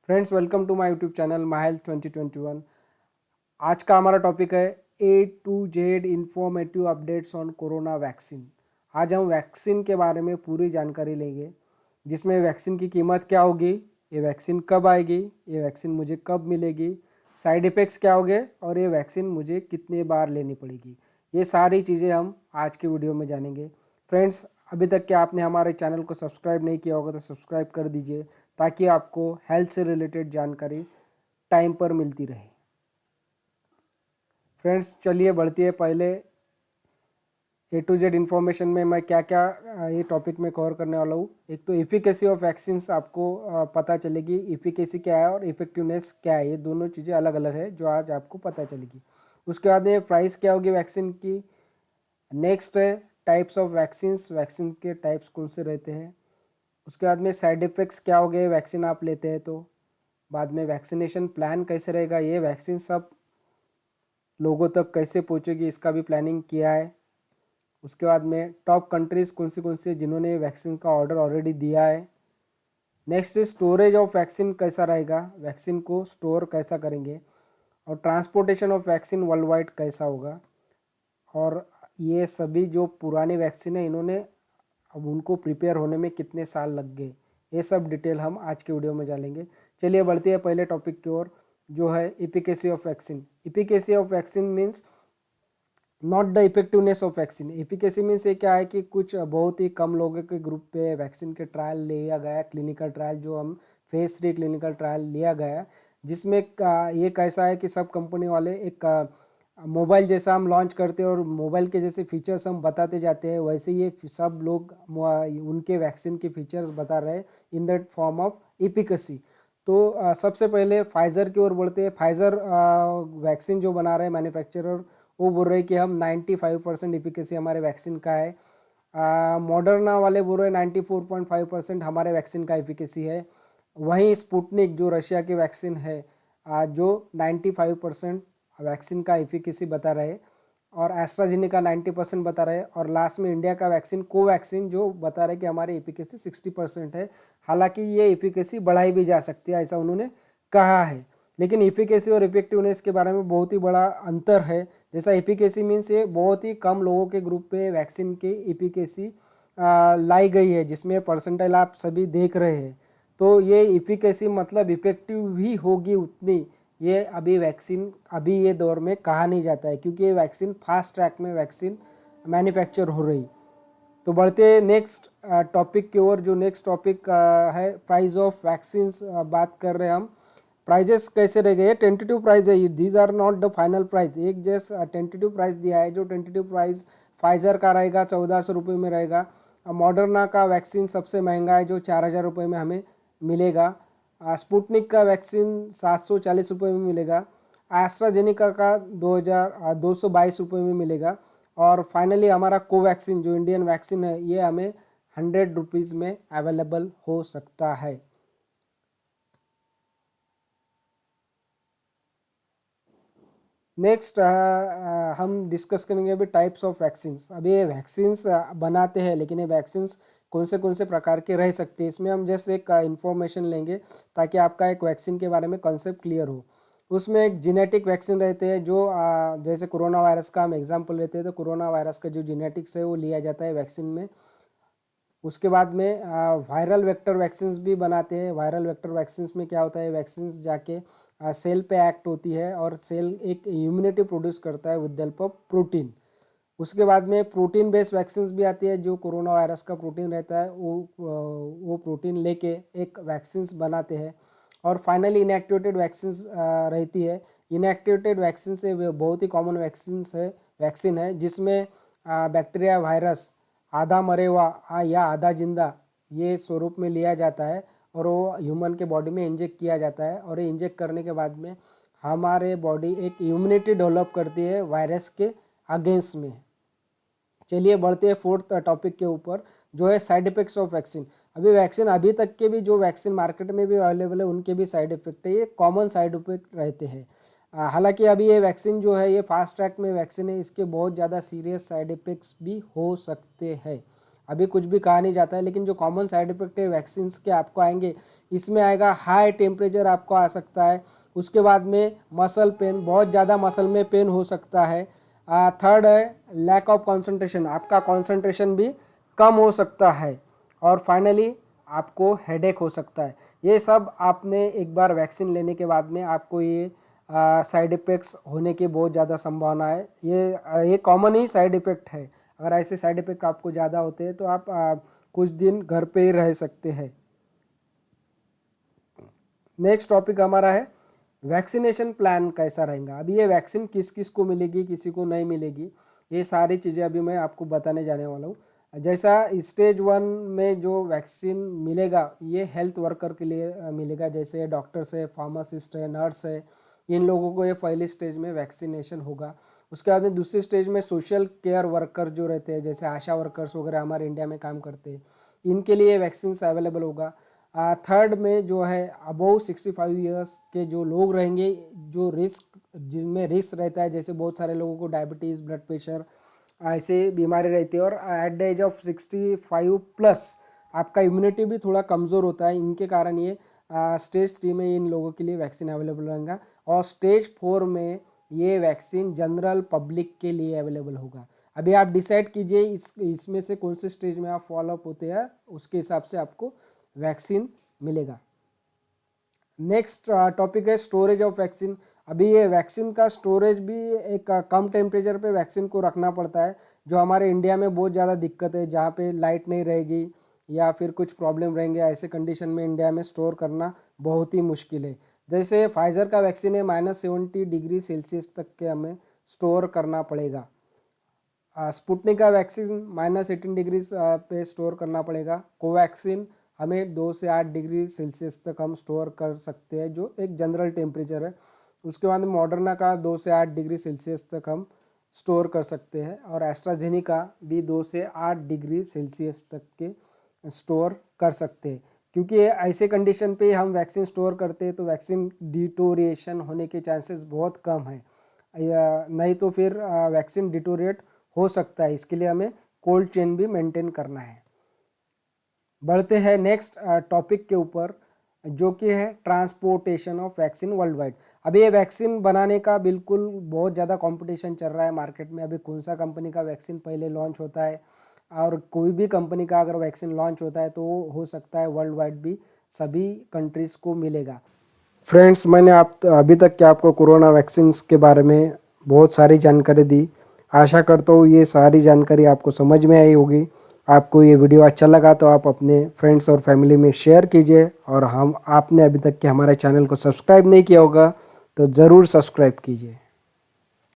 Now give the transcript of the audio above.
Friends, welcome to my YouTube channel my health 2021। आज का हमारा टॉपिक है A to Z informative updates on corona vaccine. आज हम वैक्सीन के बारे में पूरी जानकारी लेंगे, जिसमें वैक्सीन की कीमत क्या होगी, ये वैक्सीन कब आएगी, ये वैक्सीन मुझे कब मिलेगी, साइड इफ़ेक्ट्स क्या होंगे और ये वैक्सीन मुझे कितनी बार लेनी पड़ेगी। ये सारी चीज़ें हम आज की वीडियो में जानेंगे। फ्रेंड्स, अभी तक क्या आपने हमारे चैनल को सब्सक्राइब नहीं किया होगा तो सब्सक्राइब कर दीजिए, ताकि आपको हेल्थ से रिलेटेड जानकारी टाइम पर मिलती रहे। फ्रेंड्स, चलिए बढ़ती है। पहले A to Z इन्फॉर्मेशन में मैं क्या क्या ये टॉपिक में कवर करने वाला हूँ। एक तो इफ़िकेसी ऑफ वैक्सीन्स आपको पता चलेगी, इफ़िकेसी क्या है और इफ़ेक्टिवनेस क्या है, ये दोनों चीज़ें अलग अलग है जो आज आपको पता चलेगी। उसके बाद में प्राइस क्या होगी वैक्सीन की। नेक्स्ट है टाइप्स ऑफ वैक्सीन्स, वैक्सीन के टाइप्स कौन से रहते हैं। उसके बाद में साइड इफ़ेक्ट्स क्या हो गए वैक्सीन आप लेते हैं तो। बाद में वैक्सीनेशन प्लान कैसे रहेगा, ये वैक्सीन सब लोगों तक कैसे पहुंचेगी, इसका भी प्लानिंग किया है। उसके बाद में टॉप कंट्रीज़ कौन सी जिन्होंने वैक्सीन का ऑर्डर ऑलरेडी दिया है। नेक्स्ट स्टोरेज ऑफ वैक्सीन कैसा रहेगा, वैक्सीन को स्टोर कैसा करेंगे। और transportation of vaccine world wide कैसा होगा। और ये सभी जो पुरानी वैक्सीन है, इन्होंने अब उनको प्रिपेयर होने में कितने साल लग गए, ये सब डिटेल हम आज के वीडियो में जानेंगे। चलिए बढ़ती है पहले टॉपिक की ओर, जो है efficacy of vaccine. Efficacy of vaccine means not the effectiveness of vaccine. Efficacy means ये क्या है कि कुछ बहुत ही कम लोगों के ग्रुप पे वैक्सीन के ट्रायल लिया गया, क्लिनिकल ट्रायल जो हम फेज 3 क्लिनिकल ट्रायल लिया गया, जिसमें ये कैसा है कि सब कंपनी वाले एक मोबाइल जैसा हम लॉन्च करते हैं और मोबाइल के जैसे फीचर्स हम बताते जाते हैं, वैसे ये सब लोग उनके वैक्सीन के फीचर्स बता रहे हैं in that form of efficacy. तो सबसे पहले फाइज़र की ओर बढ़ते हैं। फाइज़र वैक्सीन जो बना रहे हैं मैन्युफैक्चरर, वो बोल रहे हैं कि हम 95% इफिकेसी हमारे वैक्सीन का है। मॉडर्ना वाले बोल रहे हैं 94.5% हमारे वैक्सीन का इफिकेसी है। वहीं स्पुतनिक जो रशिया की वैक्सीन है, जो 95% वैक्सीन का इफिकेसी बता रहे, और एस्ट्राजेनेका 90% बता रहे, और लास्ट में इंडिया का वैक्सीन कोवैक्सीन जो बता रहे कि हमारी इफिकेसी 60% है। हालांकि ये इफिकेसी बढ़ाई भी जा सकती है, ऐसा उन्होंने कहा है। लेकिन इफिकेसी और इफेक्टिवनेस के बारे में बहुत ही बड़ा अंतर है। जैसा इफिकेसी मीन्स ये बहुत ही कम लोगों के ग्रुप पे वैक्सीन की इफिकेसी लाई गई है, जिसमें परसेंटाइल आप सभी देख रहे हैं। तो ये इफिकेसी मतलब इफेक्टिव भी होगी उतनी, ये अभी वैक्सीन अभी ये दौर में कहा नहीं जाता है, क्योंकि ये वैक्सीन फास्ट ट्रैक में वैक्सीन मैन्युफैक्चर हो रही। तो बढ़ते नेक्स्ट टॉपिक की ओर। जो नेक्स्ट टॉपिक है प्राइस ऑफ वैक्सीन बात कर रहे हैं हम। प्राइजेस कैसे रह गए, टेंटेटिव प्राइस है, these are not the final price. एक जैसा टेंटेटिव प्राइस दिया है, जो टेंटेटिव प्राइस फाइजर का रहेगा 1400 रुपये में रहेगा। मॉडर्ना का वैक्सीन सबसे महंगा है, जो 4000 रुपये में हमें मिलेगा। स्पुतनिक का वैक्सीन 740 रुपये में मिलेगा। एस्ट्राजेनिका का 222 रुपये में मिलेगा। और फाइनली हमारा कोवैक्सीन जो इंडियन वैक्सीन है, ये हमें 100 रुपीज़ में अवेलेबल हो सकता है। नेक्स्ट हम डिस्कस करेंगे अभी टाइप्स ऑफ वैक्सीन्स। अभी ये वैक्सीन्स बनाते हैं, लेकिन ये वैक्सीन्स कौन से प्रकार के रह सकते हैं, इसमें हम जैसे एक इंफॉर्मेशन लेंगे, ताकि आपका एक वैक्सीन के बारे में कॉन्सेप्ट क्लियर हो। उसमें एक जेनेटिक वैक्सीन रहते हैं, जो जैसे कोरोना वायरस का हम एग्जांपल लेते हैं, तो कोरोना वायरस का जो जेनेटिक्स है वो लिया जाता है वैक्सीन में। उसके बाद में वायरल वेक्टर वैक्सीन्स भी बनाते हैं। वायरल वेक्टर वैक्सीन्स में क्या होता है, वैक्सीन्स जाके सेल पे एक्ट होती है और सेल एक इम्यूनिटी प्रोड्यूस करता है with the help of protein. उसके बाद में प्रोटीन बेस्ड वैक्सीन्स भी आती है, जो कोरोना वायरस का प्रोटीन रहता है वो प्रोटीन लेके एक वैक्सीन्स बनाते हैं। और फाइनली इनएक्टिवेटेड वैक्सीन्स रहती है। इनएक्टिवेटेड वैक्सीन से बहुत ही कॉमन वैक्सीन है, जिसमें बैक्टीरिया वायरस आधा मरे हुआ या आधा जिंदा ये स्वरूप में लिया जाता है, और वो ह्यूमन के बॉडी में इंजेक्ट किया जाता है। और ये इंजेक्ट करने के बाद में हमारे बॉडी एक इम्यूनिटी डेवलप करती है वायरस के अगेंस्ट में। चलिए बढ़ते हैं फोर्थ टॉपिक के ऊपर, जो है side effects of vaccine. Vaccine अभी तक के भी जो वैक्सीन मार्केट में भी अवेलेबल है, उनके भी साइड इफेक्ट है, ये कॉमन साइड इफेक्ट रहते हैं। हालांकि अभी ये वैक्सीन जो है, ये फास्ट ट्रैक में वैक्सीन है, इसके बहुत ज़्यादा सीरियस साइड इफेक्ट्स भी हो सकते हैं। अभी कुछ भी कहा नहीं जाता है, लेकिन जो कॉमन साइड इफेक्ट है वैक्सीन के आपको आएंगे, इसमें आएगा हाई टेम्परेचर आपको आ सकता है, उसके बाद में मसल पेन, बहुत ज़्यादा मसल में पेन हो सकता है। थर्ड है लैक ऑफ कंसंट्रेशन, आपका कंसंट्रेशन भी कम हो सकता है, और फाइनली आपको हेडेक हो सकता है। ये सब आपने एक बार वैक्सीन लेने के बाद में आपको ये साइड इफ़ेक्ट्स होने की बहुत ज़्यादा संभावना है। ये कॉमन ही साइड इफ़ेक्ट है। अगर ऐसे साइड इफ़ेक्ट आपको ज़्यादा होते हैं तो आप कुछ दिन घर पे ही रह सकते हैं। नेक्स्ट टॉपिक हमारा है वैक्सीनेशन प्लान कैसा रहेगा। अभी ये वैक्सीन किस किस को मिलेगी, किसी को नहीं मिलेगी, ये सारी चीज़ें अभी मैं आपको बताने जाने वाला हूँ। जैसा स्टेज 1 में जो वैक्सीन मिलेगा ये हेल्थ वर्कर के लिए मिलेगा, जैसे डॉक्टर्स है, फार्मासिस्ट है, नर्स है, इन लोगों को ये पहली स्टेज में वैक्सीनेशन होगा। उसके बाद में दूसरी स्टेज में सोशल केयर वर्कर जो रहते हैं, जैसे आशा वर्कर्स वगैरह हमारे इंडिया में काम करते हैं, इनके लिए वैक्सीन अवेलेबल होगा। थर्ड में जो है अबोव 65 ईयर्स के जो लोग रहेंगे, जो जिसमें रिस्क रहता है, जैसे बहुत सारे लोगों को डायबिटीज़, ब्लड प्रेशर, ऐसे बीमारी रहती है, और at the age of 65 plus आपका इम्यूनिटी भी थोड़ा कमज़ोर होता है, इनके कारण ये स्टेज 3 में इन लोगों के लिए वैक्सीन अवेलेबल रहेगा। और स्टेज 4 में ये वैक्सीन जनरल पब्लिक के लिए अवेलेबल होगा। अभी आप डिसाइड कीजिए इसमें से कौन से स्टेज में आप फॉलोअप होते हैं, उसके हिसाब से आपको वैक्सीन मिलेगा। नेक्स्ट टॉपिक है स्टोरेज ऑफ वैक्सीन। अभी ये वैक्सीन का स्टोरेज भी एक कम टेम्परेचर पे वैक्सीन को रखना पड़ता है, जो हमारे इंडिया में बहुत ज़्यादा दिक्कत है, जहाँ पे लाइट नहीं रहेगी या फिर कुछ प्रॉब्लम रहेंगे, ऐसे कंडीशन में इंडिया में स्टोर करना बहुत ही मुश्किल है। जैसे फाइज़र का वैक्सीन है -70 डिग्री सेल्सियस तक के हमें स्टोर करना पड़ेगा। स्पुतनिक का वैक्सीन -18 डिग्री पे स्टोर करना पड़ेगा। कोवैक्सीन हमें 2 से 8 डिग्री सेल्सियस तक हम स्टोर कर सकते हैं, जो एक जनरल टेम्परेचर है। उसके बाद मॉडर्ना का 2 से 8 डिग्री सेल्सियस तक हम स्टोर कर सकते हैं, और एस्ट्राजेनिका भी 2 से 8 डिग्री सेल्सियस तक के स्टोर कर सकते हैं। क्योंकि ऐसे कंडीशन पे हम वैक्सीन स्टोर करते हैं तो वैक्सीन डिटोरिएशन होने के चांसेस बहुत कम है, नहीं तो फिर वैक्सीन डिटोरिएट हो सकता है। इसके लिए हमें कोल्ड चेन भी मेंटेन करना है। बढ़ते हैं नेक्स्ट टॉपिक के ऊपर, जो कि है transportation of vaccine world wide. अभी ये वैक्सीन बनाने का बिल्कुल बहुत ज़्यादा कंपटीशन चल रहा है मार्केट में। अभी कौन सा कंपनी का वैक्सीन पहले लॉन्च होता है, और कोई भी कंपनी का अगर वैक्सीन लॉन्च होता है तो हो सकता है वर्ल्ड वाइड भी सभी कंट्रीज़ को मिलेगा। फ्रेंड्स, मैंने अभी तक के आपको कोरोना वैक्सीन के बारे में बहुत सारी जानकारी दी। आशा करता हूँ ये सारी जानकारी आपको समझ में आई होगी। आपको ये वीडियो अच्छा लगा तो आप अपने फ्रेंड्स और फैमिली में शेयर कीजिए, और आपने अभी तक के हमारे चैनल को सब्सक्राइब नहीं किया होगा तो ज़रूर सब्सक्राइब कीजिए।